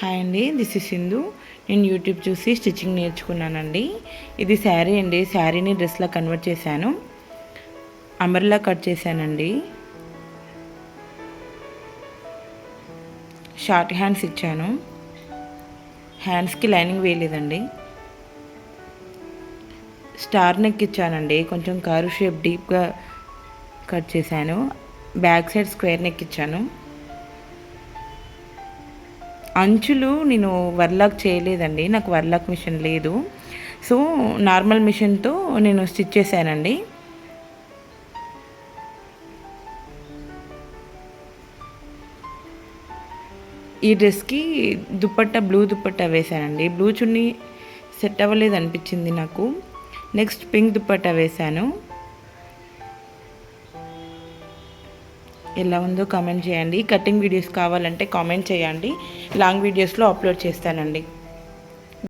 Hi అండి, this is Sindhu. నేను YouTube చూసి స్టిచ్చింగ్ నేర్చుకున్నానండి. ఇది శారీ అండి. శారీని డ్రెస్లా కన్వర్ట్ చేశాను. అంబ్రెల్లా కట్ చేశానండి. షార్ట్ హ్యాండ్స్ ఇచ్చాను. హ్యాండ్స్కి లైనింగ్ వేయలేదండి. స్టార్ నెక్ ఇచ్చానండి. కొంచెం కర్వ్ షేప్ డీప్గా కట్ చేశాను. బ్యాక్ సైడ్ స్క్వేర్ నెక్ ఇచ్చాను. అంచులు నేను వర్లాక్ చేయలేదండి. నాకు వర్లాక్ మిషన్ లేదు. సో నార్మల్ మిషన్తో నేను స్టిచ్ చేశానండి. ఈ డ్రెస్కి దుపట్టా బ్లూ దుపట్టా వేశానండి. బ్లూ చున్నీ సెట్ అవ్వలేదు అనిపించింది నాకు. నెక్స్ట్ పింక్ దుపట్టా వేశాను. ఎలా ఉందో కామెంట్ చేయండి. కటింగ్ వీడియోస్ కావాలంటే కామెంట్ చేయండి. లాంగ్ వీడియోస్లో అప్లోడ్ చేస్తానండి.